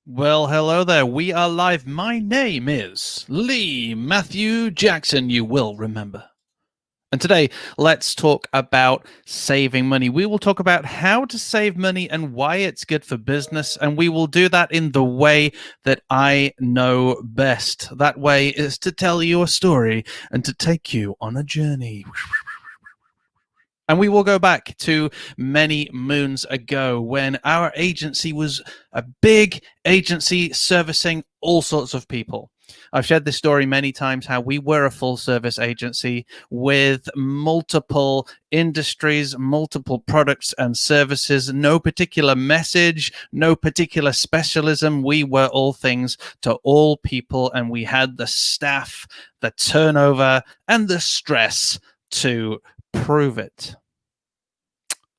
Well, hello there. We are live. My name is Lee Matthew Jackson, you will remember. And today, let's talk about saving money. We will talk about how to save money and why it's good for business. And we will do that in the way that I know best. That way is to tell you a story and to take you on a journey. And we will go back to many moons ago when our agency was a big agency servicing all sorts of people. I've shared this story many times how we were a full service agency with multiple industries, multiple products and services, no particular message, no particular specialism. We were all things to all people, and we had the staff, the turnover, and the stress to prove it.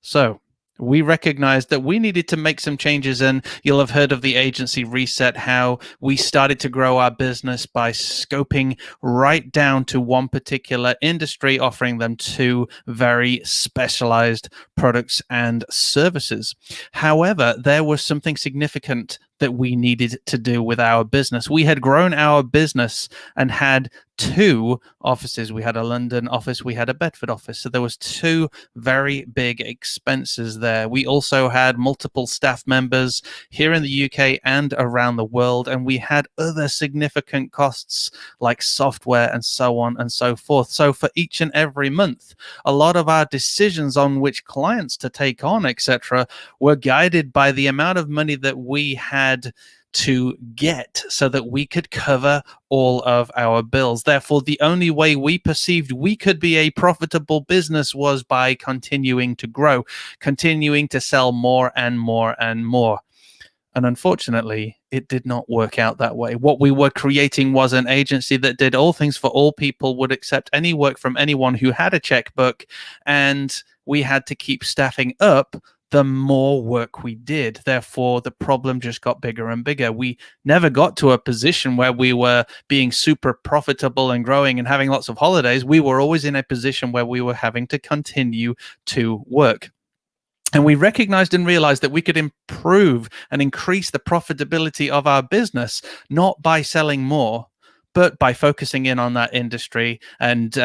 So we recognized that we needed to make some changes, and you'll have heard of the agency reset, how we started to grow our business by scoping right down to one particular industry, offering them two very specialized products and services. However, there was something significant that we needed to do with our business. We had grown our business and had two offices. We had a London office, we had a Bedford office. So there was two very big expenses there. We also had multiple staff members here in the UK and around the world, and we had other significant costs like software and so on and so forth. So for each and every month, a lot of our decisions on which clients to take on, etc., were guided by the amount of money that we had to get so that we could cover all of our bills. Therefore, the only way we perceived we could be a profitable business was by continuing to grow, continuing to sell more and more and more. And unfortunately, it did not work out that way. What we were creating was an agency that did all things for all people, would accept any work from anyone who had a checkbook, and we had to keep staffing up the more work we did. Therefore, the problem just got bigger and bigger. We never got to a position where we were being super profitable and growing and having lots of holidays. We were always in a position where we were having to continue to work. And we recognized and realized that we could improve and increase the profitability of our business, not by selling more, but by focusing in on that industry and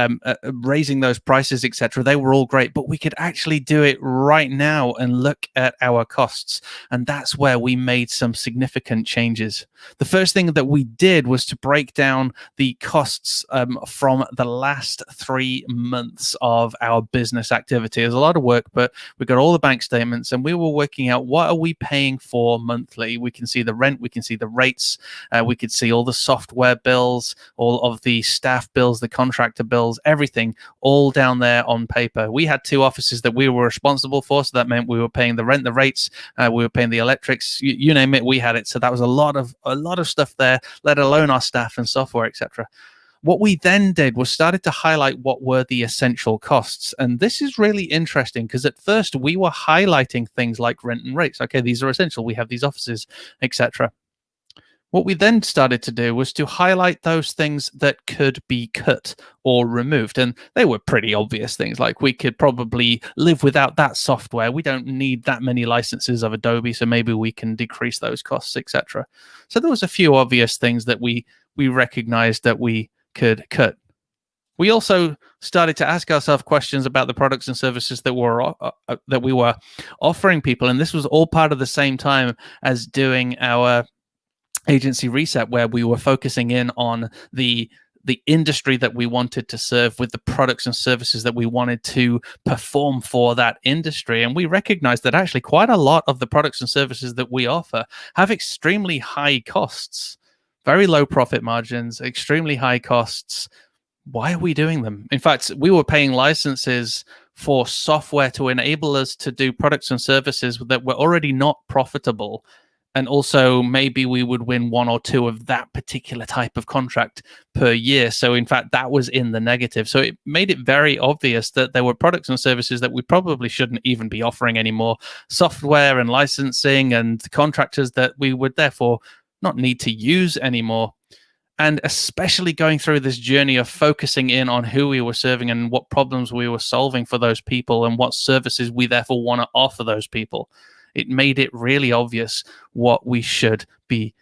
raising those prices, etc. They were all great, but we could actually do it right now and look at our costs. And that's where we made some significant changes. The first thing that we did was to break down the costs from the last 3 months of our business activity. There's a lot of work, but we got all the bank statements and we were working out what are we paying for monthly. We can see the rent, we can see the rates, we could see all the software bills, all of the staff bills, the contractor bills, everything all down there on paper. We had two offices that we were responsible for, so that meant we were paying the rent, the rates, we were paying the electrics, you name it, we had it. So that was a lot of stuff there, let alone our staff and software, etc. What we then did was started to highlight what were the essential costs. And this is really interesting because at first we were highlighting things like rent and rates. Okay, these are essential. We have these offices, etc. What we then started to do was to highlight those things that could be cut or removed. And they were pretty obvious things, like we could probably live without that software. We don't need that many licenses of Adobe, so maybe we can decrease those costs, etc. So there was a few obvious things that we recognized that we could cut. We also started to ask ourselves questions about the products and services that we were offering people. And this was all part of the same time as doing our agency reset, where we were focusing in on the industry that we wanted to serve with the products and services that we wanted to perform for that industry. And we recognized that actually quite a lot of the products and services that we offer have extremely high costs, very low profit margins, extremely high costs. Why are we doing them? In fact, we were paying licenses for software to enable us to do products and services that were already not profitable. And also maybe we would win one or two of that particular type of contract per year. So in fact, that was in the negative. So it made it very obvious that there were products and services that we probably shouldn't even be offering anymore. Software and licensing and contractors that we would therefore not need to use anymore. And especially going through this journey of focusing in on who we were serving and what problems we were solving for those people and what services we therefore want to offer those people. It made it really obvious what we should be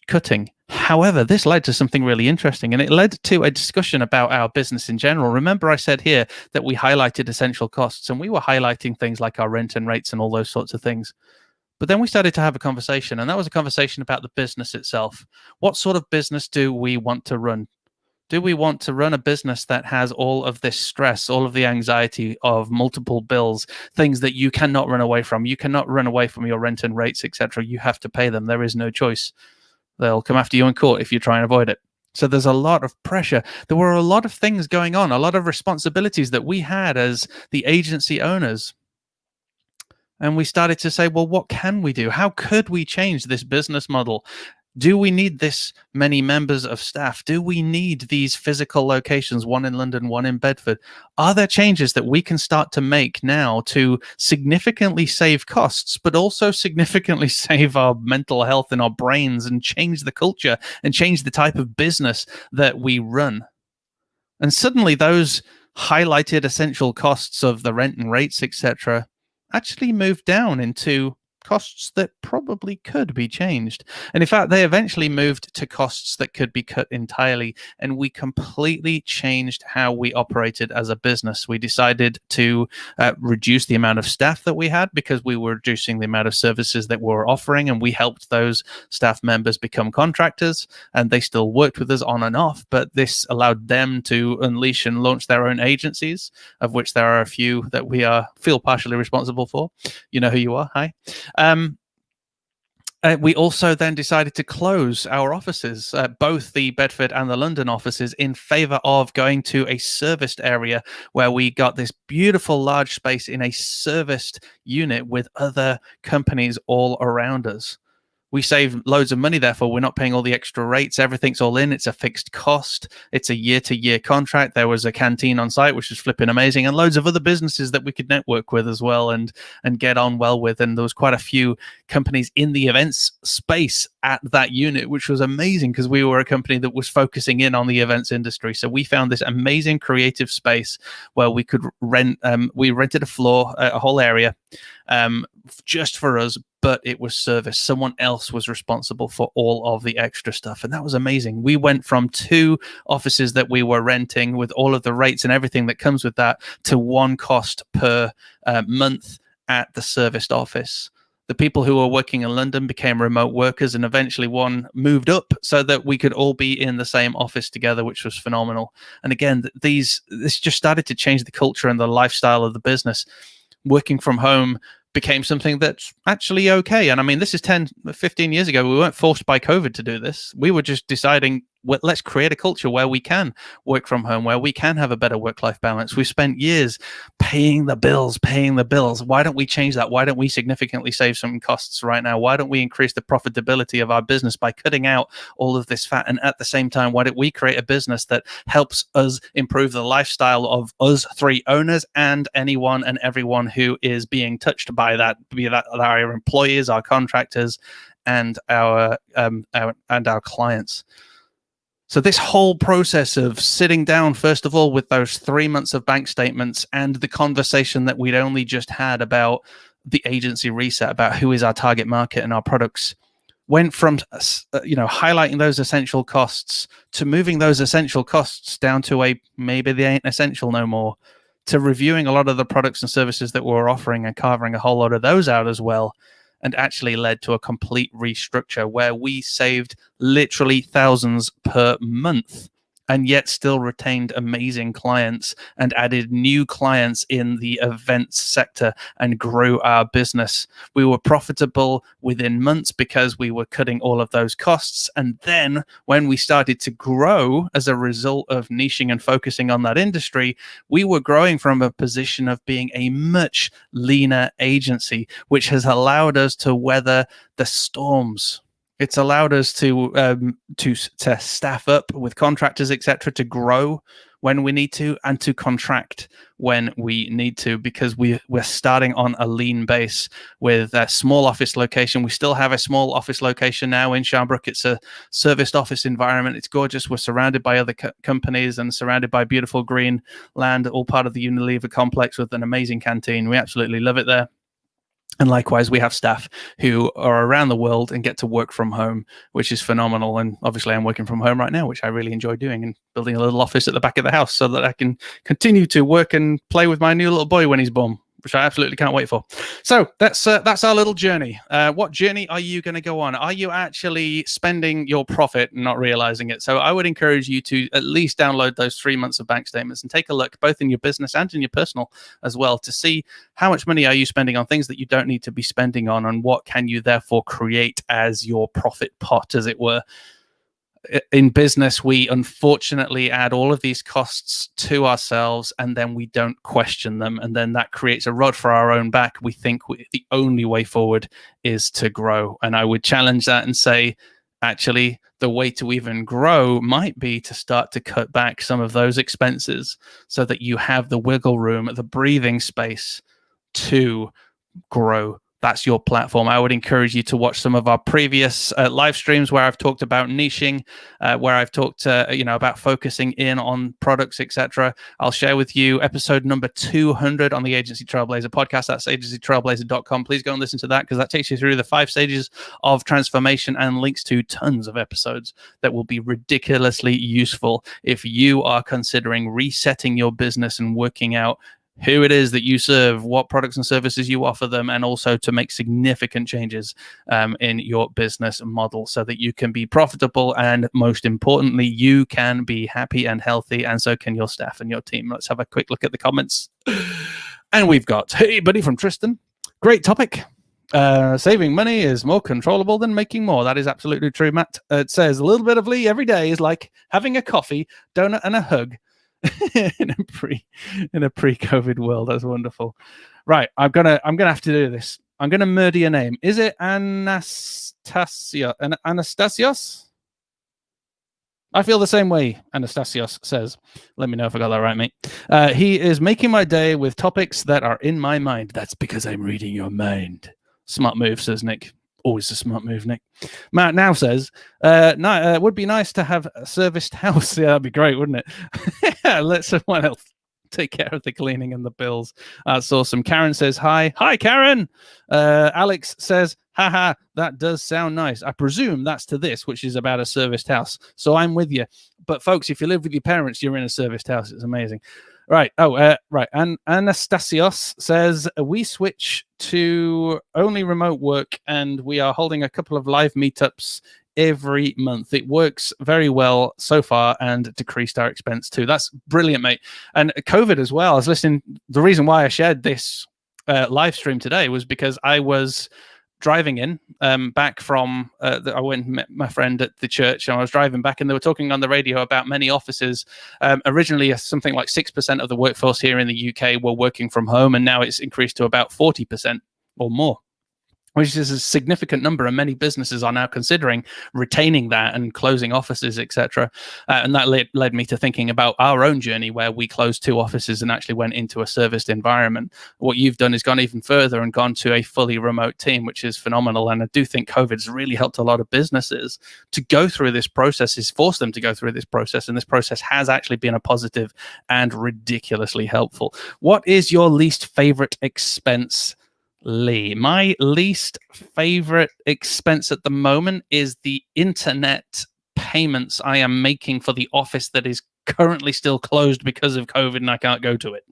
cutting. However, this led to something really interesting, and it led to a discussion about our business in general. Remember, I said here that we highlighted essential costs, and we were highlighting things like our rent and rates and all those sorts of things. But then we started to have a conversation, and that was a conversation about the business itself. What sort of business do we want to run? Do we want to run a business that has all of this stress, all of the anxiety of multiple bills, things that you cannot run away from? You cannot run away from your rent and rates, etc. You have to pay them. There is no choice. They'll come after you in court if you try and avoid it. So there's a lot of pressure. There were a lot of things going on, a lot of responsibilities that we had as the agency owners. And we started to say, well, what can we do? How could we change this business model? Do we need this many members of staff? Do we need these physical locations, one in London, one in Bedford? Are there changes that we can start to make now to significantly save costs, but also significantly save our mental health and our brains and change the culture and change the type of business that we run? And suddenly those highlighted essential costs of the rent and rates, etc., actually moved down into costs that probably could be changed. And in fact, they eventually moved to costs that could be cut entirely. And we completely changed how we operated as a business. We decided to reduce the amount of staff that we had because we were reducing the amount of services that we were offering. And we helped those staff members become contractors, and they still worked with us on and off. But this allowed them to unleash and launch their own agencies, of which there are a few that we feel partially responsible for. You know who you are. Hi. We also then decided to close our offices, both the Bedford and the London offices, in favor of going to a serviced area where we got this beautiful large space in a serviced unit with other companies all around us. We save loads of money, therefore we're not paying all the extra rates. Everything's all in. It's a fixed cost. It's a year-to-year contract. There was a canteen on site, which was flipping amazing, and loads of other businesses that we could network with as well and get on well with. And there was quite a few companies in the events space at that unit, which was amazing because we were a company that was focusing in on the events industry. So we found this amazing creative space where we could rent. We rented a floor, a whole area, just for us, but it was serviced. Someone else was responsible for all of the extra stuff. And that was amazing. We went from 2 offices that we were renting with all of the rates and everything that comes with that to 1 cost per month at the serviced office. The people who were working in London became remote workers, and eventually one moved up so that we could all be in the same office together, which was phenomenal. And again, this just started to change the culture and the lifestyle of the business. Working from home became something that's actually okay. And I mean, this is 10, 15 years ago. We weren't forced by COVID to do this. We were just deciding, well, let's create a culture where we can work from home, where we can have a better work-life balance. We spent years paying the bills. Why don't we change that? Why don't we significantly save some costs right now? Why don't we increase the profitability of our business by cutting out all of this fat? And at the same time, why don't we create a business that helps us improve the lifestyle of us 3 owners and anyone and everyone who is being touched by that, be that our employees, our contractors, and our clients. So this whole process of sitting down, first of all, with those 3 months of bank statements and the conversation that we'd only just had about the agency reset, about who is our target market and our products, went from highlighting those essential costs to moving those essential costs down to maybe they ain't essential no more, to reviewing a lot of the products and services that we're offering and carving a whole lot of those out as well. And actually led to a complete restructure where we saved literally thousands per month and yet still retained amazing clients and added new clients in the events sector and grew our business. We were profitable within months because we were cutting all of those costs. And then when we started to grow as a result of niching and focusing on that industry, we were growing from a position of being a much leaner agency, which has allowed us to weather the storms. It's allowed us to staff up with contractors, etc., to grow when we need to, and to contract when we need to, because we're starting on a lean base with a small office location. We still have a small office location now in Sharnbrook. It's a serviced office environment. It's gorgeous. We're surrounded by other companies and surrounded by beautiful green land, all part of the Unilever complex with an amazing canteen. We absolutely love it there. And likewise, we have staff who are around the world and get to work from home, which is phenomenal. And obviously, I'm working from home right now, which I really enjoy doing, and building a little office at the back of the house so that I can continue to work and play with my new little boy when he's born, which I absolutely can't wait for. So that's our little journey. What journey are you going to go on? Are you actually spending your profit and not realizing it? So I would encourage you to at least download those 3 months of bank statements and take a look, both in your business and in your personal as well, to see how much money are you spending on things that you don't need to be spending on, and what can you therefore create as your profit pot, as it were. In business, we unfortunately add all of these costs to ourselves, and then we don't question them, and then that creates a rod for our own back. We think the only way forward is to grow, and I would challenge that and say, actually, the way to even grow might be to start to cut back some of those expenses so that you have the wiggle room, the breathing space to grow. That's your platform. I would encourage you to watch some of our previous live streams where I've talked about niching, where I've talked about focusing in on products, etc. I'll share with you episode number 200 on the Agency Trailblazer podcast. That's agencytrailblazer.com. Please go and listen to that, because that takes you through the 5 stages of transformation and links to tons of episodes that will be ridiculously useful if you are considering resetting your business and working out who it is that you serve, what products and services you offer them, and also to make significant changes in your business model so that you can be profitable, and most importantly, you can be happy and healthy, and so can your staff and your team. Let's have a quick look at the comments. And we've got, hey buddy, from Tristan. Great topic. Saving money is more controllable than making more. That is absolutely true, Matt. It says a little bit of Lee every day is like having a coffee, donut, and a hug. in a pre-COVID world. That's wonderful. Right, I'm gonna have to do this. I'm gonna murder your name. Is it Anastasios? I feel the same way, Anastasios says. Let me know if I got that right, mate. He is making my day with topics that are in my mind. That's because I'm reading your mind. Smart move, says Nick. Always a smart move, Nick. Matt now says, would be nice to have a serviced house. Yeah, that'd be great, wouldn't it? Let someone else take care of the cleaning and the bills. That's awesome. Karen says, hi. Hi, Karen. Alex says, haha, that does sound nice. I presume that's to this, which is about a serviced house. So I'm with you. But folks, if you live with your parents, you're in a serviced house. It's amazing. Right. Right. And Anastasios says, we switch to only remote work, and we are holding a couple of live meetups every month. It works very well so far and decreased our expense too. That's brilliant, mate. And COVID as well. I was listening. The reason why I shared this live stream today was because I was driving in back from I went and met my friend at the church, and I was driving back, and they were talking on the radio about many offices. Originally, something like 6% of the workforce here in the UK were working from home, and now it's increased to about 40% or more, which is a significant number, and many businesses are now considering retaining that and closing offices, etc. And that led me to thinking about our own journey, where we closed 2 offices and actually went into a serviced environment. What you've done is gone even further and gone to a fully remote team, which is phenomenal. And I do think COVID's really helped a lot of businesses to go through this process, has forced them to go through this process, and this process has actually been a positive and ridiculously helpful. What is your least favorite expense, Lee? My least favorite expense at the moment is the internet payments I am making for the office that is currently still closed because of COVID, and I can't go to it.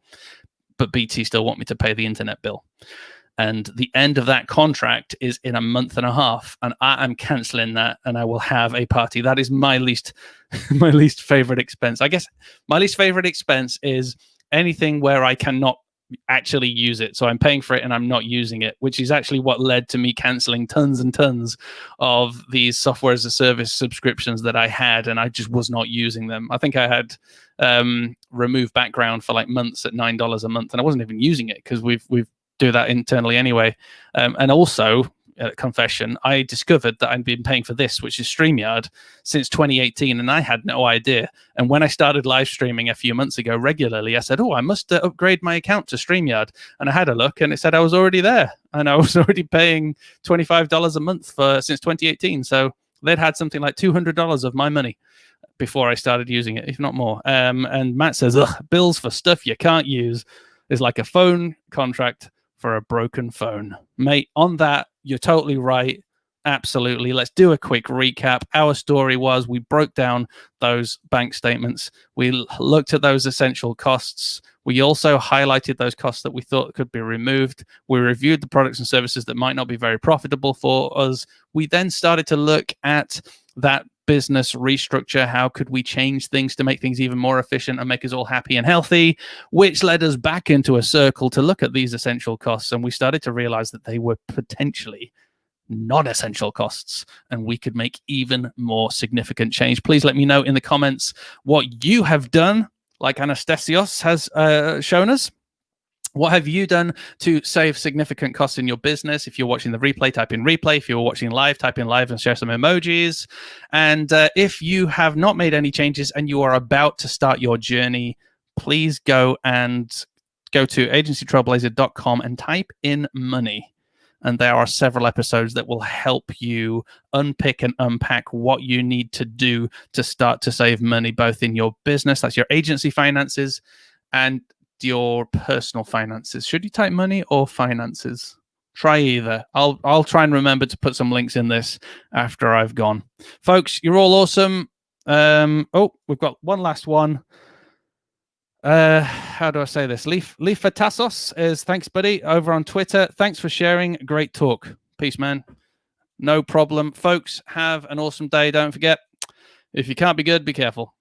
But BT still want me to pay the internet bill. And the end of that contract is in a month and a half, and I am canceling that, and I will have a party. That is my least favorite expense. I guess my least favorite expense is anything where I cannot actually use it. So I'm paying for it and I'm not using it, which is actually what led to me canceling tons and tons of these software as a service subscriptions that I had, and I just was not using them. I think I had remove background for like months at $9 a month, and I wasn't even using it because we've do that internally anyway. And also, confession, I discovered that I'd been paying for this, which is StreamYard, since 2018, and I had no idea. And when I started live streaming a few months ago regularly, I said, oh, I must upgrade my account to StreamYard. And I had a look, and it said I was already there, and I was already paying $25 a month since 2018. So they'd had something like $200 of my money before I started using it, if not more. And Matt says, ugh, bills for stuff you can't use is like a phone contract for a broken phone. Mate, on that, you're totally right. Absolutely. Let's do a quick recap. Our story was we broke down those bank statements. We looked at those essential costs. We also highlighted those costs that we thought could be removed. We reviewed the products and services that might not be very profitable for us. We then started to look at that business restructure. How could we change things to make things even more efficient and make us all happy and healthy, which led us back into a circle to look at these essential costs. And we started to realize that they were potentially non-essential costs and we could make even more significant change. Please let me know in the comments what you have done, like Anastasios has shown us. What have you done to save significant costs in your business? If you're watching the replay, type in replay. If you're watching live, type in live and share some emojis. And if you have not made any changes and you are about to start your journey, please go to agencytrailblazer.com and type in money. And there are several episodes that will help you unpick and unpack what you need to do to start to save money, both in your business, that's your agency finances, and your personal finances. Should you type money or finances? Try either. I'll try and remember to put some links in this after I've gone. Folks, you're all awesome. We've got one last one. How do I say this? Leafatassos is thanks, buddy, over on Twitter. Thanks for sharing. Great talk. Peace, man. No problem. Folks, have an awesome day. Don't forget, if you can't be good, be careful.